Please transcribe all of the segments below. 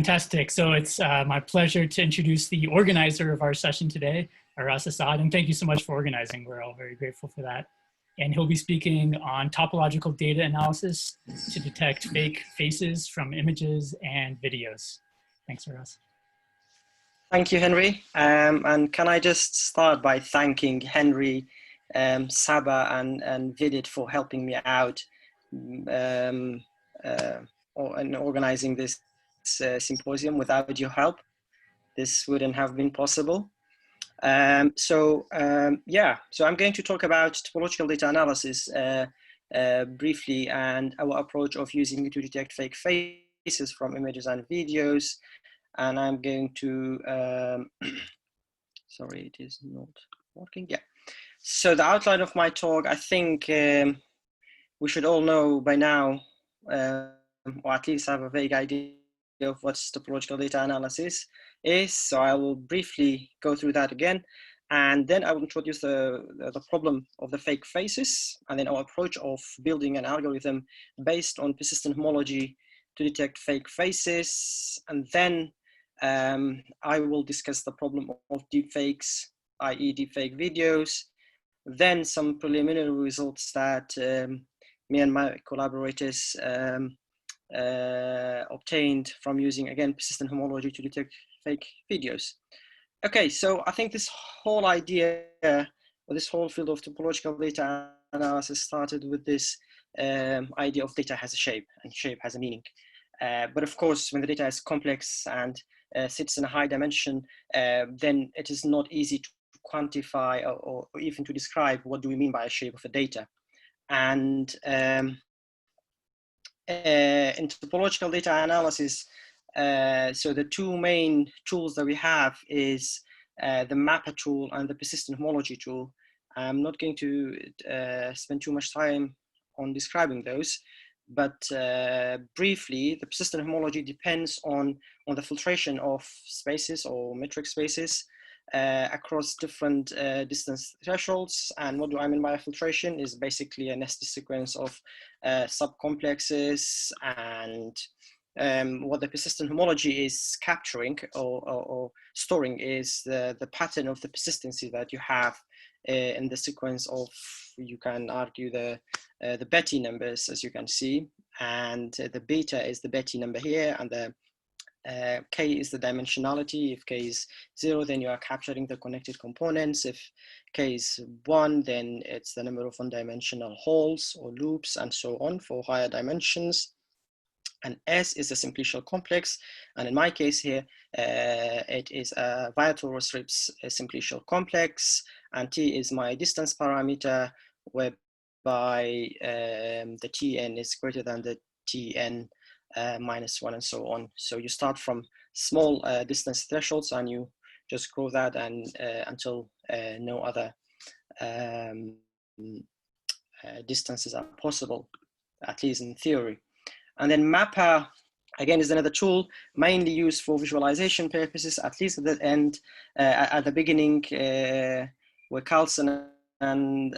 Fantastic. So it's my pleasure to introduce the organizer of our session today, Aras Asaad, and thank you so much for organizing. We're all very grateful for that. And he'll be speaking on topological data analysis to detect fake faces from images and videos. Thanks, Aras. Thank you, Henry. And can I just start by thanking Henry, Sabah, and Vidit for helping me out in organizing this symposium. Without your help, this wouldn't have been possible. So I'm going to talk about topological data analysis briefly, and our approach of using it to detect fake faces from images and videos. And I'm going to, sorry, it is not working. Yeah. So the outline of my talk, I think we should all know by now, or at least have a vague idea of what topological data analysis is. So I will briefly go through that again. And then I will introduce the problem of the fake faces, and then our approach of building an algorithm based on persistent homology to detect fake faces. And then I will discuss the problem of deepfakes, i.e. deepfake videos, then some preliminary results that me and my collaborators obtained from using, again, persistent homology to detect fake videos. Okay, so I think this whole idea, or this whole field of topological data analysis started with this idea of data has a shape and shape has a meaning. But of course, when the data is complex and sits in a high dimension, then it is not easy to quantify or even to describe what do we mean by a shape of a data. And in topological data analysis, so the two main tools that we have is the mapper tool and the persistent homology tool. I'm not going to spend too much time on describing those, but briefly, the persistent homology depends on the filtration of spaces or metric spaces across different distance thresholds. And what do I mean by filtration is basically a nested sequence of subcomplexes, and what the persistent homology is capturing or storing is the pattern of the persistency that you have in the sequence of, you can argue, the Betty numbers, as you can see, and the beta is the Betty number here, and the K is the dimensionality. If K is 0, then you are capturing the connected components. If K is 1, then it's the number of one-dimensional holes or loops and so on for higher dimensions. And S is a simplicial complex, and in my case here, it is a Viator-Rips simplicial complex, and T is my distance parameter, whereby the Tn is greater than the Tn minus 1 and so on. So you start from small distance thresholds and you just grow that and until no other distances are possible, at least in theory. And then mapper, again, is another tool mainly used for visualization purposes, at least at the end, at the beginning, where Carlson and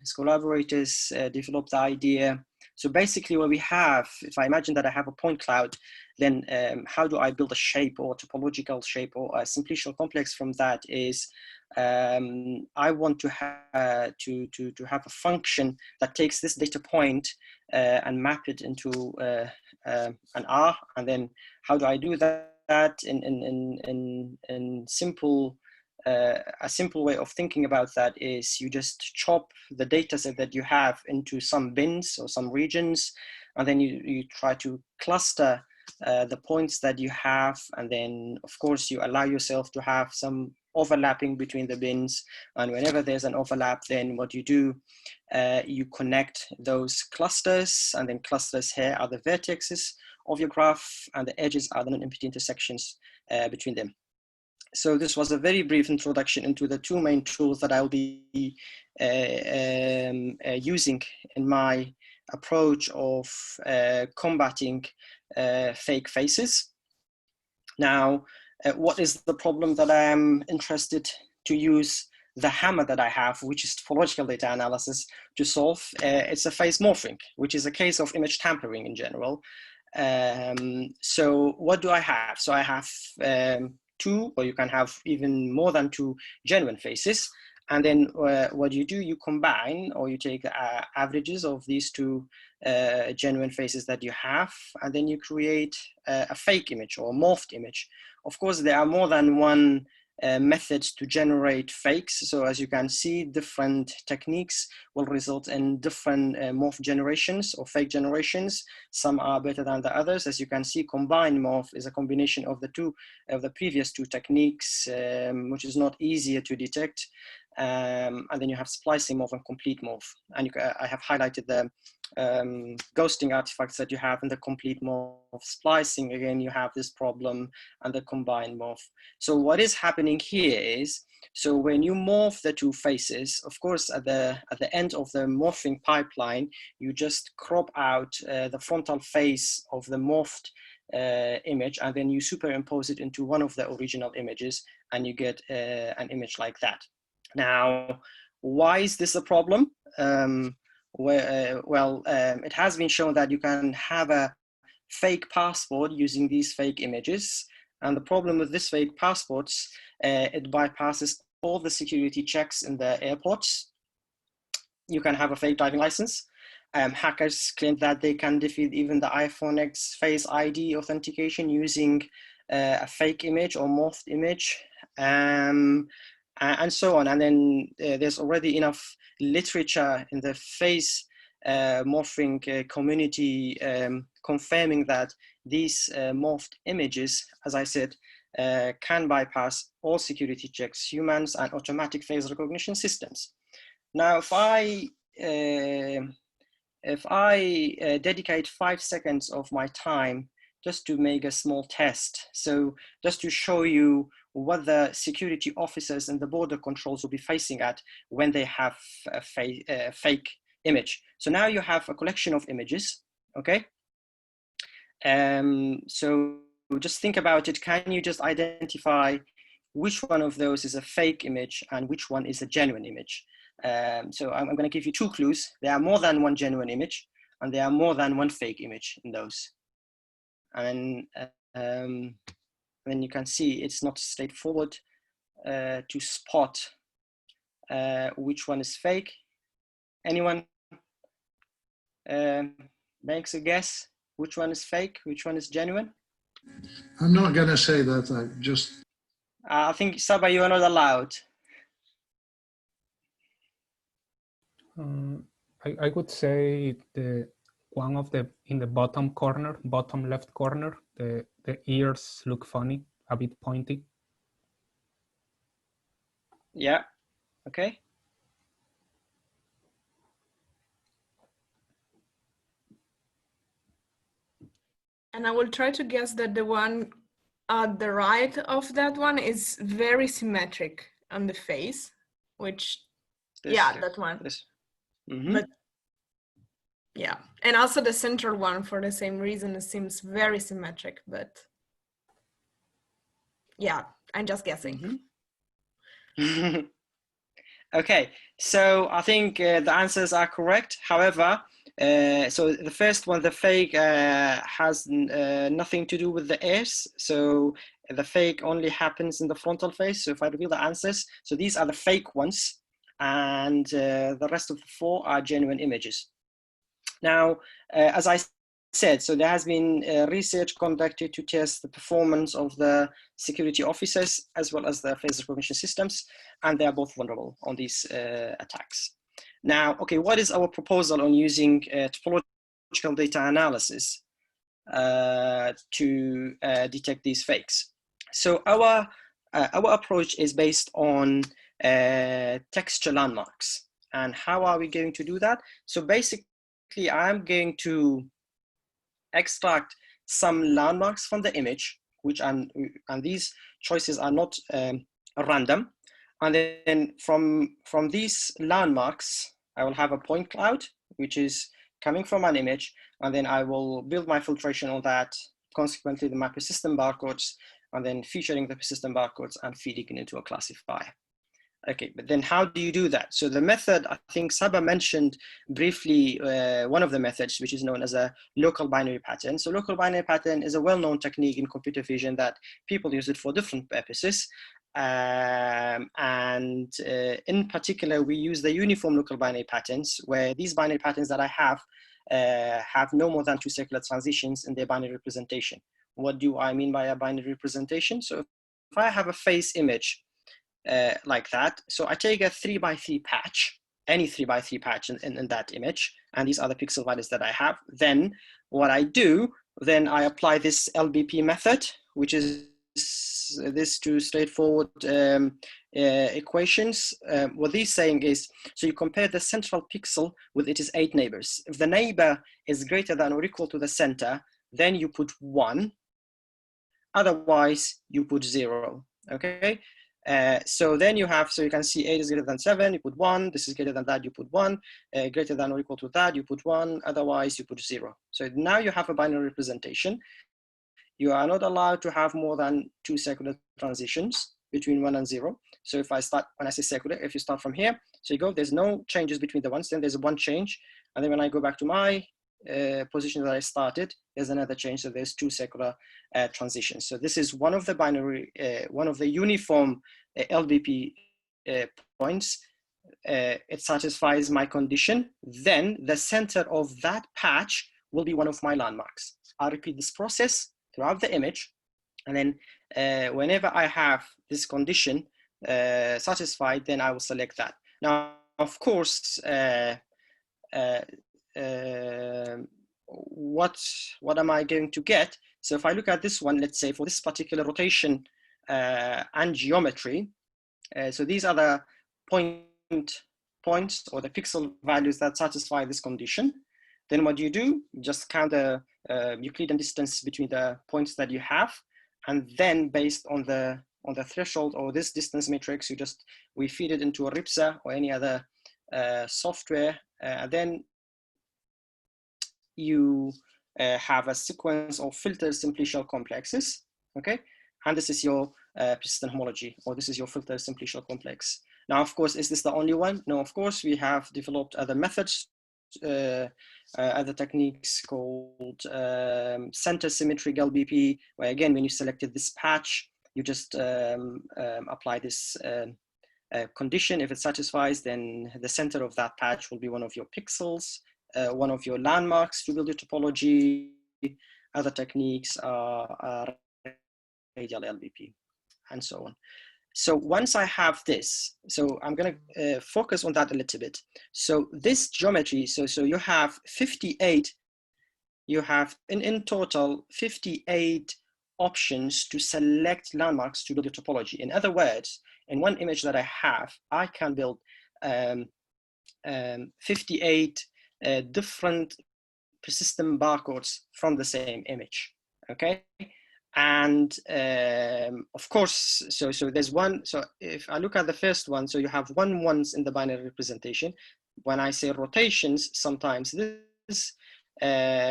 his collaborators developed the idea. So basically what we have, if I imagine that I have a point cloud, then how do I build a shape or topological shape or a simplicial complex from that is, I want to have a function that takes this data point and map it into an R. And then how do I do that in simple, a simple way of thinking about that is you just chop the data set that you have into some bins or some regions, and then you try to cluster the points that you have, and then of course you allow yourself to have some overlapping between the bins, and whenever there's an overlap, then what you do, you connect those clusters, and then clusters here are the vertices of your graph, and the edges are the non-empty intersections between them. So this was a very brief introduction into the two main tools that I'll be using in my approach of combating fake faces. Now, what is the problem that I am interested to use the hammer that I have, which is topological data analysis, to solve? It's a face morphing, which is a case of image tampering in general. So what do I have? So I have two, or you can have even more than two genuine faces. And then what you do, you combine, or you take averages of these two genuine faces that you have, and then you create a fake image or morphed image. Of course, there are more than one methods to generate fakes. So as you can see, different techniques will result in different morph generations or fake generations. Some are better than the others. As you can see, combined morph is a combination of the previous two techniques, which is not easier to detect. And then you have splicing morph and complete morph. And I have highlighted the ghosting artifacts that you have in the complete morph. Splicing, again, you have this problem, and the combined morph. So what is happening here is, so when you morph the two faces, of course, at the end of the morphing pipeline, you just crop out the frontal face of the morphed image, and then you superimpose it into one of the original images, and you get an image like that. Now, why is this a problem? It has been shown that you can have a fake passport using these fake images. And the problem with this fake passports, it bypasses all the security checks in the airports. You can have a fake driving license. Hackers claim that they can defeat even the iPhone X Face ID authentication using a fake image or morphed image. And so on. And then there's already enough literature in the face morphing community confirming that these morphed images, as I said, can bypass all security checks, humans, and automatic face recognition systems. Now, if I dedicate 5 seconds of my time just to make a small test, so just to show you what the security officers and the border controls will be facing at when they have a fake image. So now you have a collection of images, okay? So just think about it. Can you just identify which one of those is a fake image and which one is a genuine image? So I'm going to give you 2 clues. There are more than one genuine image, and there are more than one fake image in those. And then you can see it's not straightforward to spot which one is fake. Anyone makes a guess which one is fake, which one is genuine? I'm not going to say that. I just... I think, Sabah, you are not allowed. I would say the one of the in the bottom corner, bottom left corner, the ears look funny, a bit pointy. Yeah, okay. And I will try to guess that the one at the right of that one is very symmetric on the face, which, yeah, that one. Mm-hmm. But yeah, and also the central one for the same reason, it seems very symmetric, but yeah, I'm just guessing. Mm-hmm. Okay, so I think the answers are correct. However, so the first one, the fake, has nothing to do with the ears. So the fake only happens in the frontal face. So if I reveal the answers, so these are the fake ones, and the rest of the 4 are genuine images. Now, as I said, so there has been research conducted to test the performance of the security officers as well as the face recognition systems, and they are both vulnerable on these attacks. Now, okay, what is our proposal on using topological data analysis to detect these fakes? So our approach is based on texture landmarks. And how are we going to do that? So basically, I'm going to extract some landmarks from the image, which and these choices are not random. And then from these landmarks, I will have a point cloud, which is coming from an image, and then I will build my filtration on that, consequently my persistent barcodes, and then featuring the persistent barcodes and feeding it into a classifier. Okay, but then how do you do that? So the method, I think Sabah mentioned briefly one of the methods, which is known as a local binary pattern. So local binary pattern is a well-known technique in computer vision that people use it for different purposes. In particular, we use the uniform local binary patterns, where these binary patterns that I have no more than 2 circular transitions in their binary representation. What do I mean by a binary representation? So if I have a face image like that, so I take a 3x3 patch, any 3x3 patch in that image, and these are the pixel values that I have. Then what I do, then I apply this LBP method, which is these two straightforward equations. What these saying is, so you compare the central pixel with its 8 neighbors. If the neighbor is greater than or equal to the center, then you put 1. Otherwise, you put 0. Okay. So then you have, so you can see 8 is greater than 7, you put 1. This is greater than that, you put 1. Greater than or equal to that, you put 1. Otherwise, you put 0. So now you have a binary representation. You are not allowed to have more than 2 circular transitions between 1 and 0. So if I start, when I say circular, if you start from here, so you go, there's no changes between the ones, then there's one change. And then when I go back to my position that I started, there's another change. So there's 2 circular transitions. So this is one of the binary, one of the uniform LBP points. It satisfies my condition. Then the center of that patch will be one of my landmarks. I'll repeat this process throughout the image. And then whenever I have this condition satisfied, then I will select that. Now, of course, what am I going to get? So if I look at this one, let's say for this particular rotation and geometry, so these are the points or the pixel values that satisfy this condition. Then what you do, just count the Euclidean distance between the points that you have, and then based on the threshold or this distance matrix, we feed it into a RIPSA or any other software. Then you have a sequence of filtered simplicial complexes, okay? And this is your persistent homology, or this is your filtered simplicial complex. Now, of course, is this the only one? No, of course, we have developed other methods, other techniques called center symmetric LBP, where again, when you selected this patch, you just apply this condition. If it satisfies, then the center of that patch will be one of your pixels, one of your landmarks to build your topology. Other techniques are radial LBP, and so on. So once I have this, so I'm going to focus on that a little bit. So this geometry, so you have 58, you have in total 58 options to select landmarks to build your topology. In other words, in one image that I have, I can build 58 different persistent barcodes from the same image, okay? And of course, so there's one, so if I look at the first one, so you have 1 ones in the binary representation. When I say rotations, sometimes this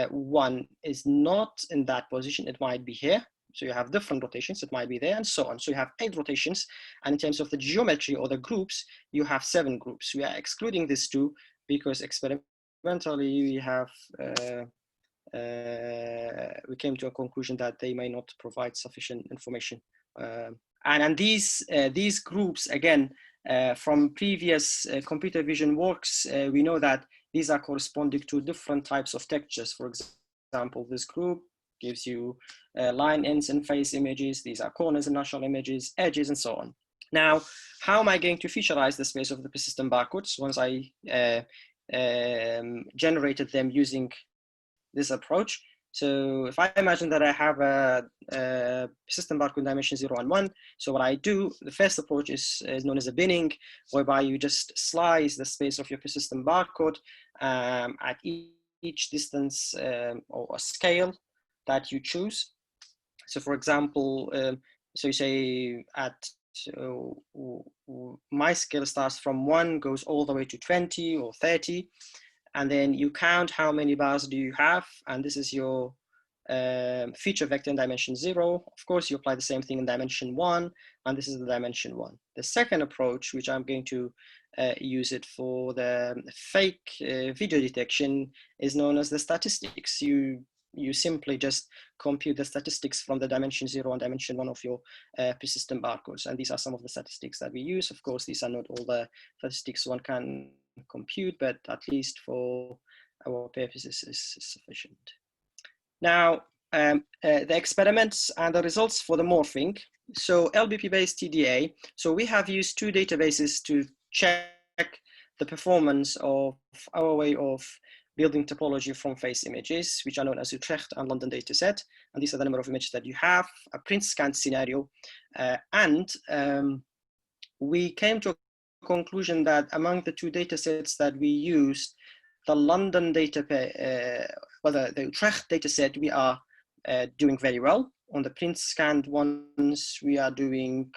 one is not in that position, it might be here. So you have different rotations, it might be there, and so on. So you have 8 rotations, and in terms of the geometry or the groups, you have 7 groups. We are excluding these 2 because experimentally we have we came to a conclusion that they may not provide sufficient information. And these groups, again, from previous computer vision works, we know that these are corresponding to different types of textures. For example, this group gives you line ends and face images. These are corners and natural images, edges, and so on. Now, how am I going to featureize the space of the persistent barcodes once I generated them using this approach? So if I imagine that I have a persistent barcode dimension 0 and 1, so what I do, the first approach is known as a binning, whereby you just slice the space of your persistent barcode at each distance or a scale that you choose. So for example, so you say at my scale starts from 1, goes all the way to 20 or 30. And then you count how many bars do you have, and this is your feature vector in dimension 0. Of course, you apply the same thing in dimension 1, and this is the dimension 1. The second approach, which I'm going to use it for the fake video detection, is known as the statistics. You simply just compute the statistics from the dimension 0 and dimension 1 of your persistent barcodes. And these are some of the statistics that we use. Of course, these are not all the statistics one can compute, but at least for our purposes is sufficient. Now, the experiments and the results for the morphing. So LBP-based TDA. So we have used two databases to check the performance of our way of building topology from face images, which are known as Utrecht and London dataset. And these are the number of images that you have, a print scan scenario. We came to a conclusion that among the two datasets that we used, the London the Utrecht dataset, we are doing very well. On the print scanned ones, we are doing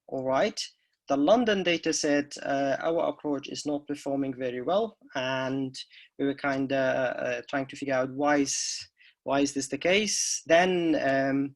all right. The London dataset, our approach is not performing very well, and we were kind of trying to figure out why is this the case. Then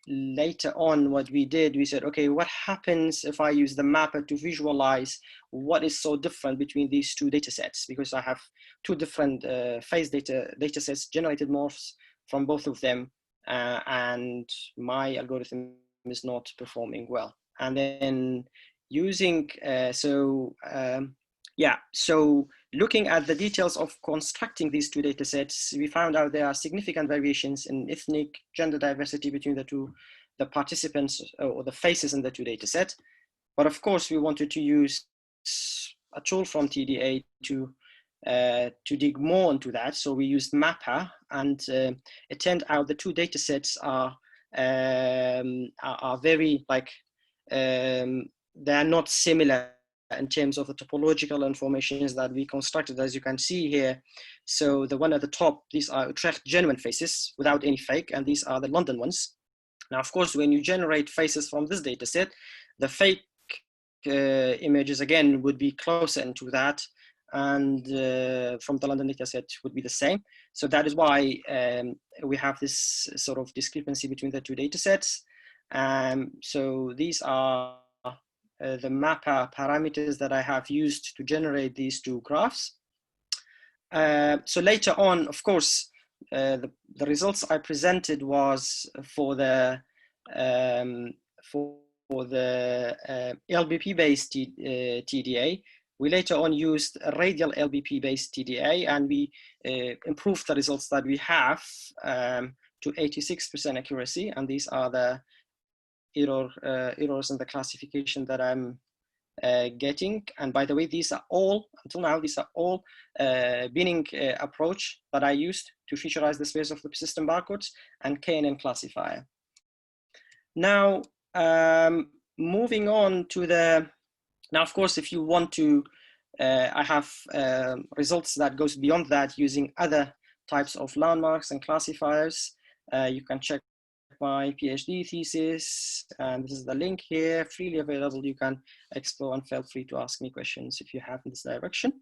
later on, what we did, we said, okay, what happens if I use the mapper to visualize what is so different between these two datasets? Because I have two different phase datasets, generated morphs from both of them, and my algorithm is not performing well. And then using, so looking at the details of constructing these two data sets, we found out there are significant variations in ethnic gender diversity between the participants or the faces in the two data sets. But of course, we wanted to use a tool from TDA to dig more into that. So we used Mapper, and it turned out the two data sets are very like, they are not similar in terms of the topological informations that we constructed, as you can see here. So the one at the top, these are Utrecht genuine faces without any fake, and these are the London ones. Now, of course, when you generate faces from this data set, the fake images again would be closer into that, and from the London data set would be the same. So that is why we have this sort of discrepancy between the two data sets. So these are the mapper parameters that I have used to generate these two graphs. So later on, of course, the results I presented was for the LBP-based TDA. We later on used a radial LBP-based TDA, and we improved the results that we have to 86% accuracy, and these are the errors in the classification that I'm getting. And by the way, these are all, until now, these are all binning approach that I used to featureize the space of the persistent barcodes and KNN classifier. Now, moving on to now of course, if you want to, I have results that goes beyond that using other types of landmarks and classifiers. You can check my PhD thesis, and this is the link here, freely available. You can explore, and feel free to ask me questions if you have in this direction.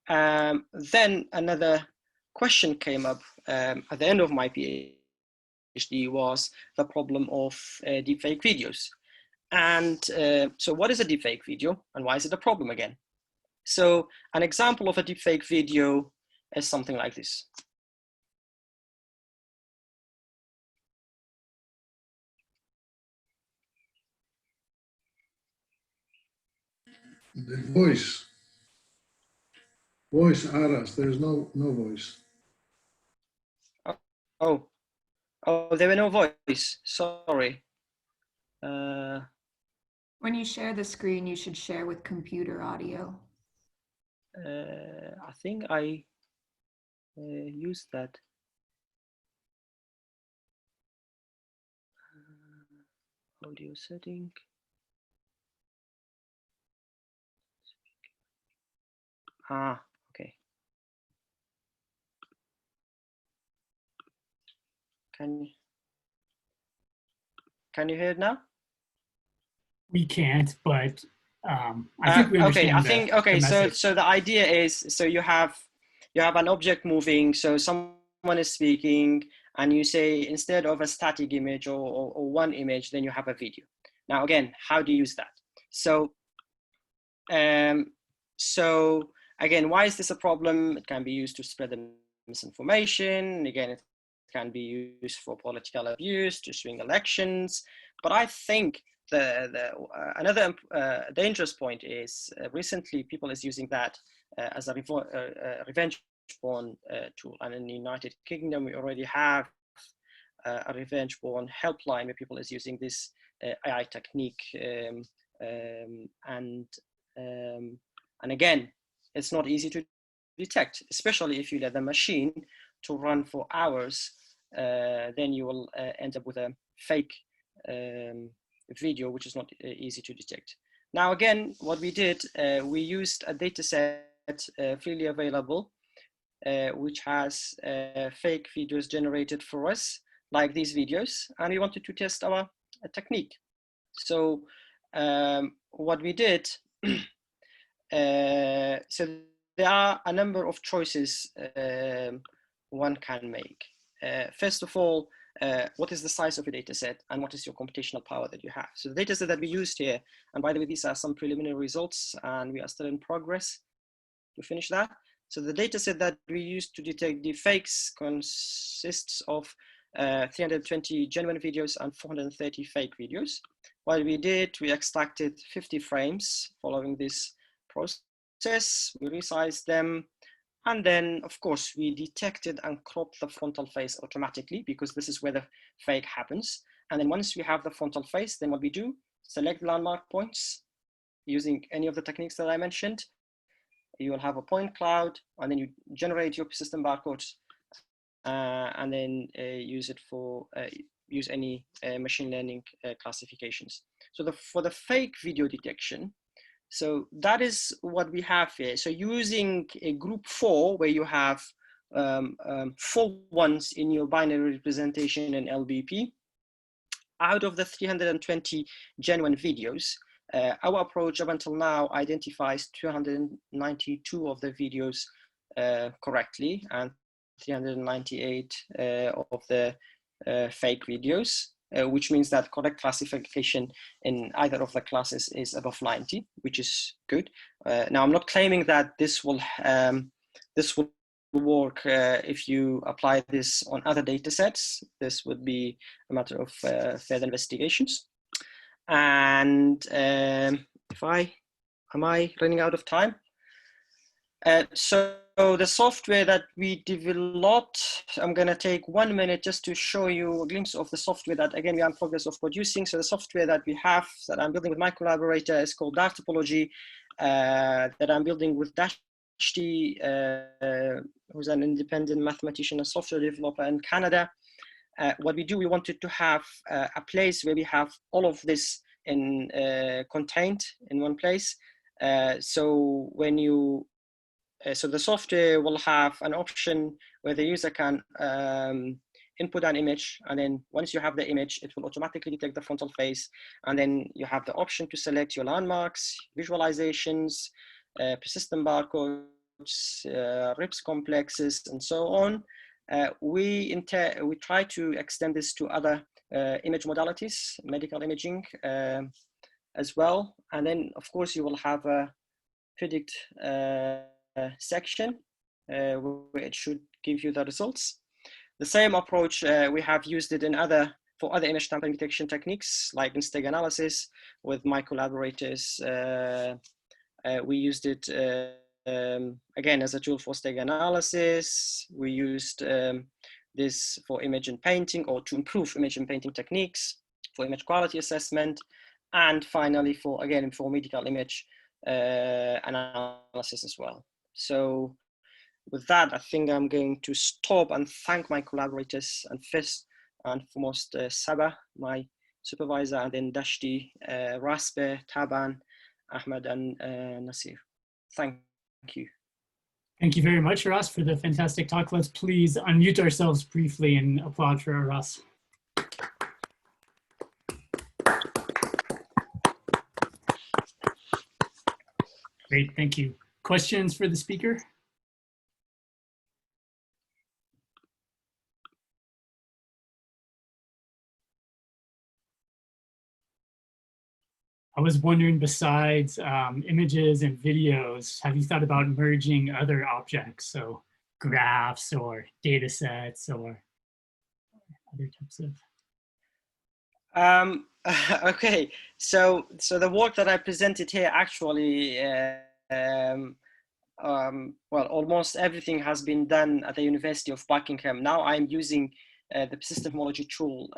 Then another question came up at the end of my PhD, was the problem of deepfake videos. And so what is a deepfake video, and why is it a problem again? So an example of a deepfake video is something like this. The voice, Aras, there's no voice. Oh, there were no voice, sorry. When you share the screen, you should share with computer audio. I think I used that. Audio setting. Ah, okay. Can you hear it now? We can't, but I think we understand. Okay. So the idea is, so you have an object moving. So someone someone is speaking and you say, instead of a static image or one image, then you have a video. Now, again, how do you use that? So, again, why is this a problem? It can be used to spread the misinformation. Again, it can be used for political abuse, to swing elections. But I think another dangerous point is recently people is using that as a revenge porn tool. And in the United Kingdom, we already have a revenge porn helpline where people is using this AI technique. And again, it's not easy to detect, especially if you let the machine to run for hours. Then you will end up with a fake video, which is not easy to detect. Now, again, what we did, we used a data set freely available, which has fake videos generated for us, like these videos, and we wanted to test our technique. So what we did, so there are a number of choices one can make. First of all, what is the size of your data set and what is your computational power that you have? So the data set that we used here, and by the way, these are some preliminary results and we are still in progress to finish that. So the data set that we used to detect deepfakes consists of 320 genuine videos and 430 fake videos. What we did, we extracted 50 frames following this process, we resized them, and then, of course, we detected and cropped the frontal face automatically because this is where the fake happens. And then once we have the frontal face, then what we do, select landmark points using any of the techniques that I mentioned. You will have a point cloud, and then you generate your persistent barcodes, and then use it for, use any machine learning classifications. So for the fake video detection, so that is what we have here. So using a group 4, where you have 4 ones in your binary representation in LBP, out of the 320 genuine videos, our approach up until now identifies 292 of the videos correctly and 398 of the fake videos. Which means that correct classification in either of the classes is above 90, which is good. Now, I'm not claiming that this will work if you apply this on other data sets. This would be a matter of further investigations. And am I running out of time? So the software that we developed, I'm going to take 1 minute just to show you a glimpse of the software that, again, we are in progress of producing. So the software that we have, that I'm building with my collaborator, is called DAAR Topology, that I'm building with Dashti, who's an independent mathematician and software developer in Canada. What we do, we wanted to have a place where we have all of this contained in one place. So when you so the software will have an option where the user can input an image, and then once you have the image, it will automatically detect the frontal face, and then you have the option to select your landmarks, visualizations, persistent barcodes, RIPS complexes, and so on. We try to extend this to other image modalities, medical imaging as well, and then of course you will have a predict section where it should give you the results. The same approach, we have used it for other image tampering detection techniques, like in stag analysis with my collaborators. We used it again as a tool for stag analysis. We used this for image and painting, or to improve image and painting techniques, for image quality assessment, and finally for medical image analysis as well. So with that, I think I'm going to stop and thank my collaborators, and first and foremost Sabah, my supervisor, and then Dashti, Raspe, Taban, Ahmed, and Nasir. Thank you. Thank you very much, Aras, for the fantastic talk. Let's please unmute ourselves briefly and applaud for Aras. Great, thank you. Questions for the speaker? I was wondering, besides images and videos, have you thought about merging other objects? So graphs or data sets or other types of... Okay, so the work that I presented here actually, well, almost everything has been done at the University of Buckingham. Now I'm using the persistent homology tool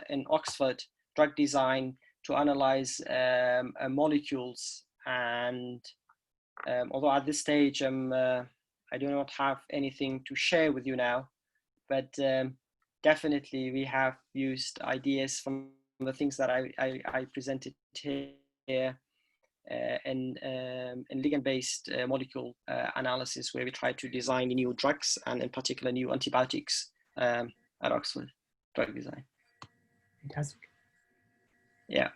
in Oxford, drug design, to analyze molecules. And although at this stage I do not have anything to share with you now, but definitely we have used ideas from the things that I presented here in ligand-based molecule analysis, where we try to design new drugs and in particular new antibiotics at Oxford drug design. Fantastic. Yeah.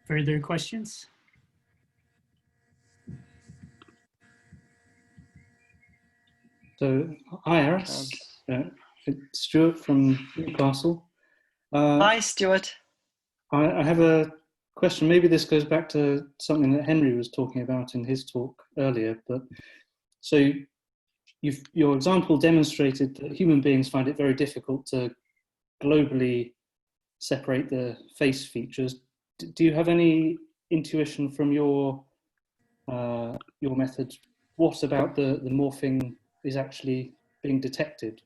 Further questions? So, hi, Aras. It's Stuart from Newcastle. Hi, Stuart. I have a question. Maybe this goes back to something that Henry was talking about in his talk earlier. But so, your example demonstrated that human beings find it very difficult to globally separate the face features. Do you have any intuition from your method? What about the morphing is actually being detected?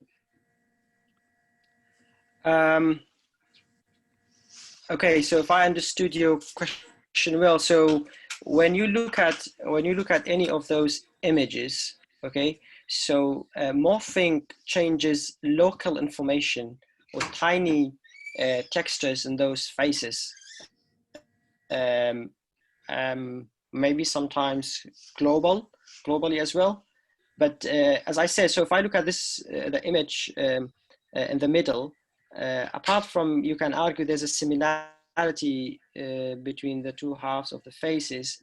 Okay, so if I understood your question well, so when you look at any of those images, okay, so morphing changes local information or tiny textures in those faces. Maybe sometimes globally as well. But as I said, so if I look at this, the image in the middle, apart from, you can argue there's a similarity between the two halves of the faces,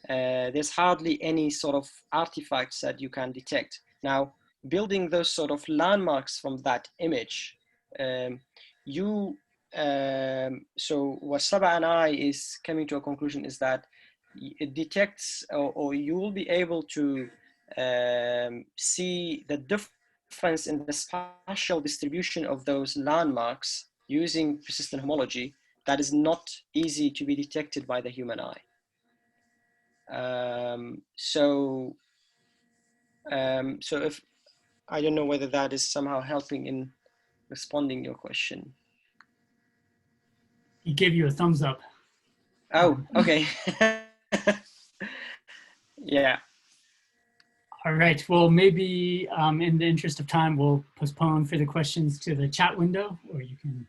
there's hardly any sort of artifacts that you can detect. Now, building those sort of landmarks from that image, so what Sabah and I is coming to a conclusion is that it detects, or you will be able to see the difference in the spatial distribution of those landmarks using persistent homology that is not easy to be detected by the human eye. So if, I don't know whether that is somehow helping in responding your question. He gave you a thumbs up. Oh, okay. Yeah. All right, well, maybe in the interest of time, we'll postpone further questions to the chat window, or you can